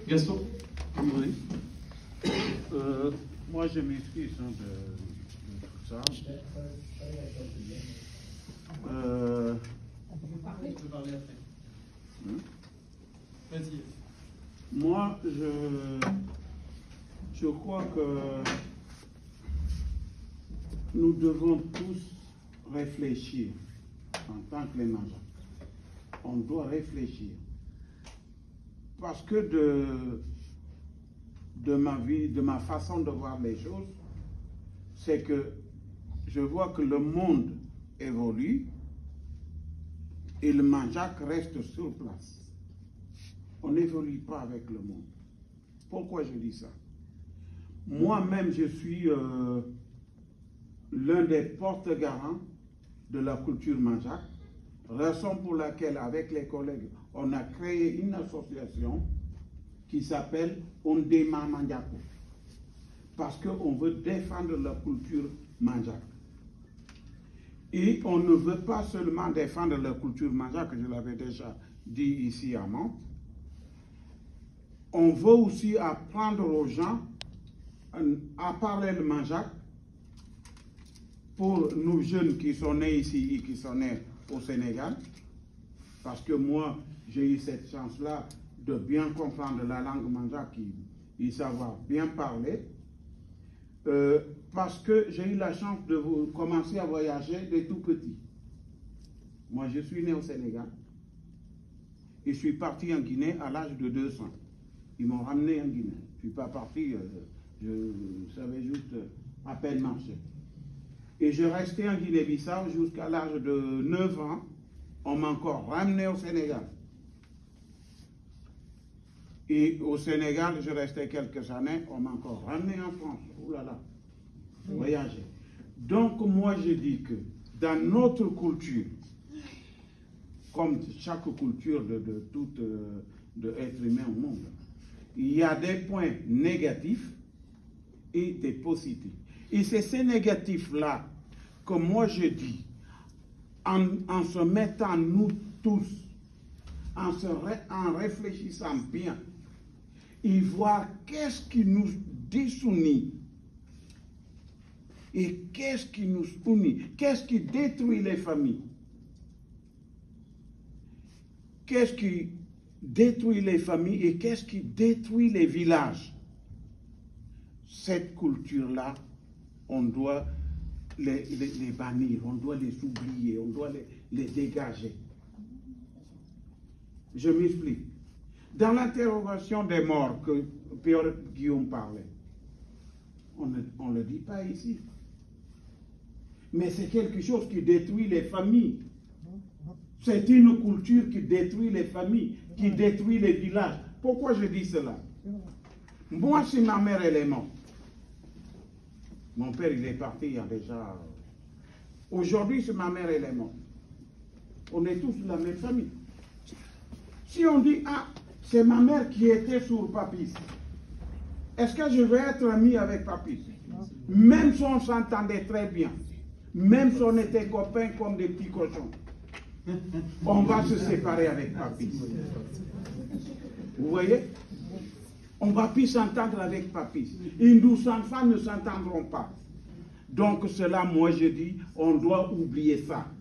Gaston? Oui. Moi, je m'excuse de tout ça. Je peux parler après. Vas-y. Moi, je crois que nous devons tous réfléchir en tant que les mangeants. On doit réfléchir. Parce que de ma vie, de ma façon de voir les choses, c'est que je vois que le monde évolue et le manjac reste sur place. On n'évolue pas avec le monde. Pourquoi je dis ça? Moi-même, je suis l'un des porte-garants de la culture manjac, raison pour laquelle, avec les collègues, on a créé une association qui s'appelle Ondema Manjako, parce qu'on veut défendre la culture manjac. Et on ne veut pas seulement défendre la culture manjac, que je l'avais déjà dit ici à Mantes. On veut aussi apprendre aux gens à parler le manjac pour nous jeunes qui sont nés ici et qui sont nés au Sénégal. Parce que moi, j'ai eu cette chance-là de bien comprendre la langue manjac et savoir bien parler. Parce que j'ai eu la chance de commencer à voyager de tout petit. Moi, je suis né au Sénégal et je suis parti en Guinée à l'âge de 2 ans. Ils m'ont ramené en Guinée. Je ne suis pas parti, je savais juste à peine marcher. Et je restais en Guinée-Bissau jusqu'à l'âge de 9 ans. On m'a encore ramené au Sénégal. Et au Sénégal, je restais quelques années. On m'a encore ramené en France. Ouh là là, voyager. Donc moi, je dis que dans notre culture, comme chaque culture de tout être humain au monde, il y a des points négatifs et des positifs. Et c'est ces négatifs-là que moi je dis, en se mettant nous tous, en réfléchissant bien, et voir qu'est-ce qui nous désunit et qu'est-ce qui nous unit, qu'est-ce qui détruit les familles, qu'est-ce qui détruit les familles et qu'est-ce qui détruit les villages. Cette culture-là, on doit les bannir, on doit les oublier, on doit les dégager. Je m'explique. Dans l'interrogation des morts que Pierre Guillaume parlait, on ne le dit pas ici. Mais c'est quelque chose qui détruit les familles. C'est une culture qui détruit les familles, qui détruit les villages. Pourquoi je dis cela? Moi, si ma mère elle est morte, mon père il est parti il y a déjà... Aujourd'hui, si ma mère elle est morte, on est tous de la même famille. Si on dit, ah, c'est ma mère qui était sur Papis, est-ce que je vais être ami avec Papis? Même si on s'entendait très bien, même si on était copains comme des petits cochons, on va se séparer avec Papis. Vous voyez? On ne va plus s'entendre avec Papis. Et nos enfants ne s'entendront pas. Donc cela, moi je dis, on doit oublier ça.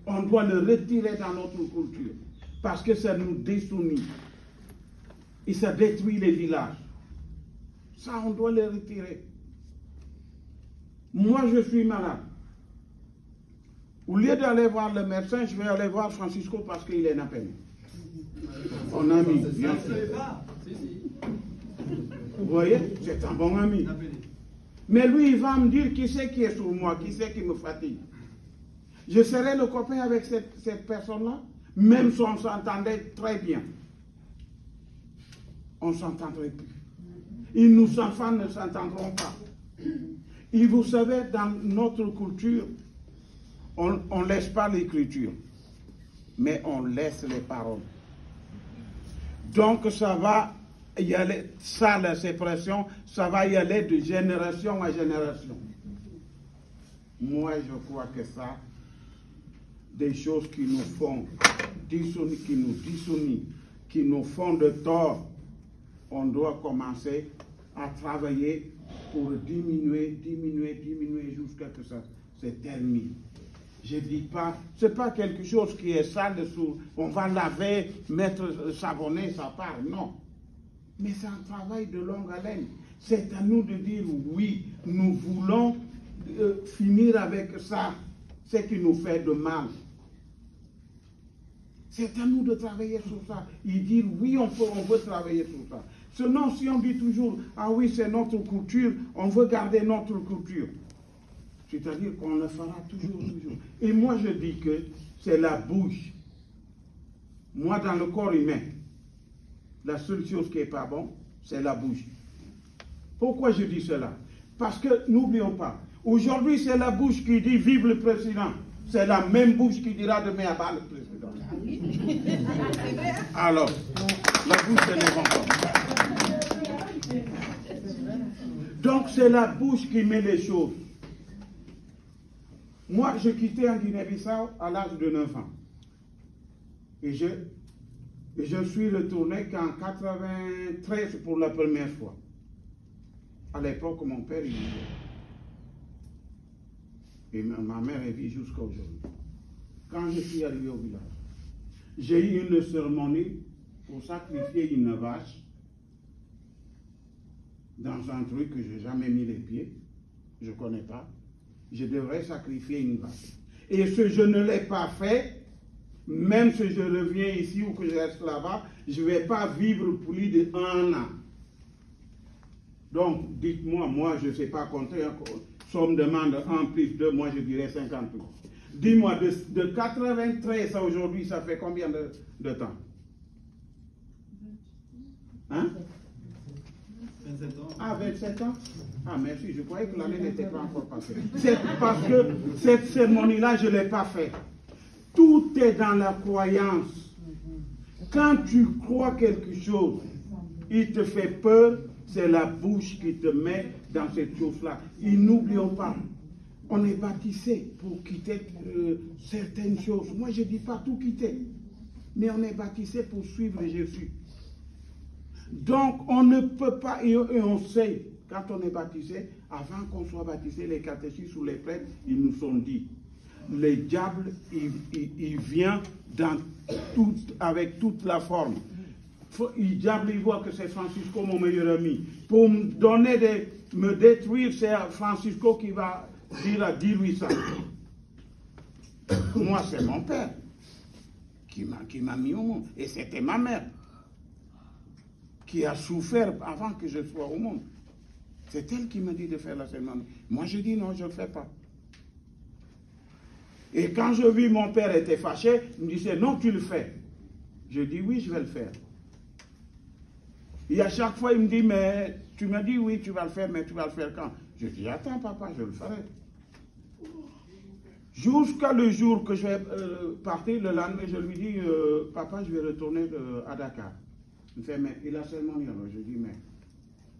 On doit le retirer dans notre culture. Parce que ça nous désunit. Et ça détruit les villages. Ça, on doit le retirer. Moi, je suis malade. Au lieu d'aller voir le médecin, je vais aller voir Francisco parce qu'il est napéné. On a mis, bien sûr. Vous voyez, c'est un bon ami. Mais lui, il va me dire qui c'est qui est sur moi, qui c'est qui me fatigue. Je serai le copain avec cette personne-là, même si on s'entendait très bien. On ne s'entendrait plus. Et nos enfants ne s'entendront pas. Et vous savez, dans notre culture, on ne laisse pas l'écriture, mais on laisse les paroles. Donc ça va y aller, ça la séparation, ça va y aller de génération à génération. Moi je crois que ça, des choses qui nous font dissonner, qui nous font de tort, on doit commencer à travailler pour diminuer jusqu'à ce que ça se termine. Je ne dis pas, ce n'est pas quelque chose qui est sale, on va laver, mettre savonner, ça part, non. Mais c'est un travail de longue haleine. C'est à nous de dire oui, nous voulons finir avec ça, ce qui nous fait de mal. C'est à nous de travailler sur ça. Et dire oui, on veut travailler sur ça. Sinon, si on dit toujours, ah oui, c'est notre culture, on veut garder notre culture. C'est-à-dire qu'on le fera toujours. Et moi, je dis que c'est la bouche. Moi, dans le corps humain, la seule chose qui n'est pas bon, c'est la bouche. Pourquoi je dis cela? Parce que, n'oublions pas, aujourd'hui, c'est la bouche qui dit « Vive le président ». C'est la même bouche qui dira demain à bas le président. Alors, la bouche, c'est les enfants. Donc, c'est la bouche qui met les choses. Moi, je quittais en Guinée-Bissau à l'âge de 9 ans. Et je suis retourné qu'en 1993 pour la première fois. À l'époque, mon père, il vivait. Et ma mère est vivie jusqu'à aujourd'hui. Quand je suis arrivé au village, j'ai eu une cérémonie pour sacrifier une vache dans un truc que je n'ai jamais mis les pieds. Je ne connais pas. Je devrais sacrifier une vache. Et si je ne l'ai pas fait, même si je reviens ici ou que je reste là-bas, je ne vais pas vivre plus d'1 an. Donc, dites-moi, moi, je ne sais pas compter. Si on me demande 1 plus 2, moi, je dirais 50 plus. Dis-moi, de 93 à aujourd'hui, ça fait combien de temps? Hein? 27 ans. Ah, 27 ans? Ah, merci, je croyais que l'année n'était pas encore passée. C'est parce que cette cérémonie-là, je ne l'ai pas faite. Tout est dans la croyance. Quand tu crois quelque chose, il te fait peur, c'est la bouche qui te met dans cette chose-là. Et n'oublions pas, on est baptisé pour quitter certaines choses. Moi, je ne dis pas tout quitter, mais on est baptisé pour suivre Jésus. Donc, on ne peut pas, et on sait, quand on est baptisé, avant qu'on soit baptisé, les catéchistes ou les prêtres, ils nous ont dit, le diable, il vient avec toute la forme. Le diable, il voit que c'est Francisco, mon meilleur ami. Pour me détruire, c'est Francisco qui va dire lui ça. Moi, c'est mon père qui m'a mis au monde. Et c'était ma mère qui a souffert avant que je sois au monde. C'est elle qui m'a dit de faire la cérémonie. Moi, je dis non, je ne le fais pas. Et quand je vis mon père était fâché, il me disait non, tu le fais. Je dis oui, je vais le faire. Et à chaque fois, il me dit, mais tu me dis oui, tu vas le faire, mais tu vas le faire quand? Je dis, attends papa, je le ferai. Jusqu'à le jour que je vais partir, le lendemain, je lui dis, papa, je vais retourner à Dakar. Il me fait, mais il a seulement mis. Alors je dis, mais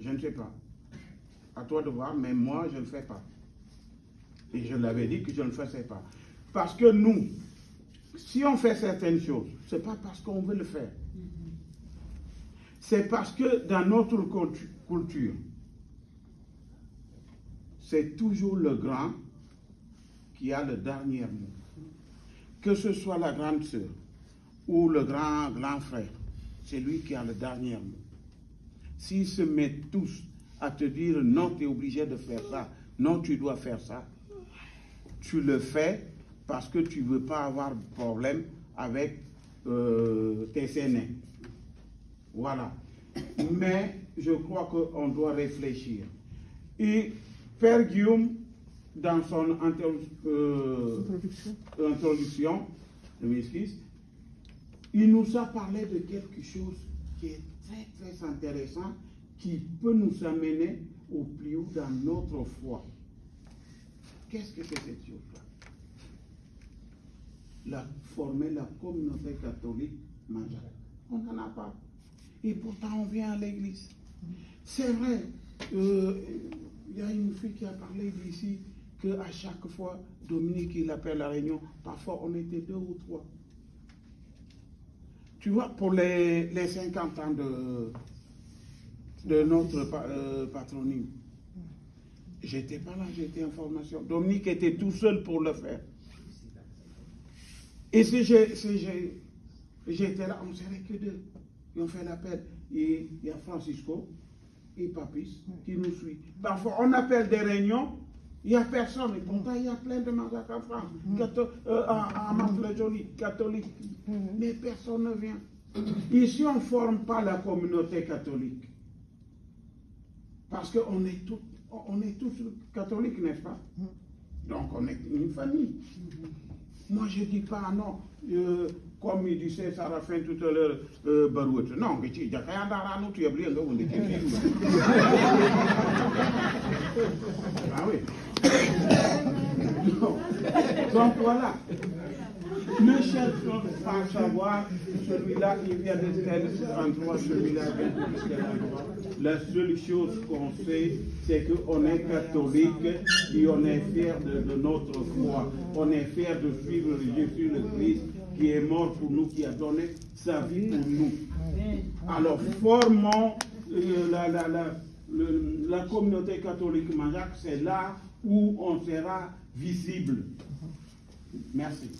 je ne sais pas. À toi de voir, mais moi, je ne le fais pas. Et je l'avais dit que je ne le faisais pas. Parce que nous, si on fait certaines choses, ce n'est pas parce qu'on veut le faire. C'est parce que dans notre culture, c'est toujours le grand qui a le dernier mot. Que ce soit la grande sœur ou le grand frère, c'est lui qui a le dernier mot. S'ils se mettent tous à te dire non, tu es obligé de faire ça, non, tu dois faire ça, tu le fais parce que tu ne veux pas avoir de problème avec tes aînés. Voilà. Mais je crois qu'on doit réfléchir. Et Père Guillaume, dans son introduction, il nous a parlé de quelque chose qui est très très intéressant, qui peut nous amener au plus haut dans notre foi. Qu'est-ce que c'est cette chose-là? Former la communauté catholique majeure. On n'en a pas. Et pourtant, on vient à l'église. C'est vrai, il y a une fille qui a parlé d'ici, qu'à chaque fois, Dominique, il appelle la réunion, parfois on était 2 ou 3. Tu vois, pour les 50 ans de notre patronyme. J'étais pas là, j'étais en formation. Dominique était tout seul pour le faire. Et si j'étais là, on ne serait que deux. Ils ont fait l'appel. Il y a Francisco et Papis qui nous suivent. Parfois, on appelle des réunions, il n'y a personne. Et pourtant, il y a plein de massacres en France, à Mantes-le-Joli, catholiques. Mais personne ne vient. Ici, on ne forme pas la communauté catholique. Parce qu'on est tous catholiques, n'est-ce pas? Donc, on est une famille. Moi, je ne dis pas non. Comme il disait Sarafin tout à l'heure, Barouette. Non, tu dis, tu as oublié, ah oui. Donc voilà. Ne cherchons pas à savoir, celui-là, il vient de tel endroit, celui-là vient de tel endroit. La seule chose qu'on sait, c'est qu'on est catholique et on est fiers de notre foi. On est fiers de suivre Jésus le Christ qui est mort pour nous, qui a donné sa vie pour nous. Alors, formons la communauté catholique Manjac, c'est là où on sera visible. Merci.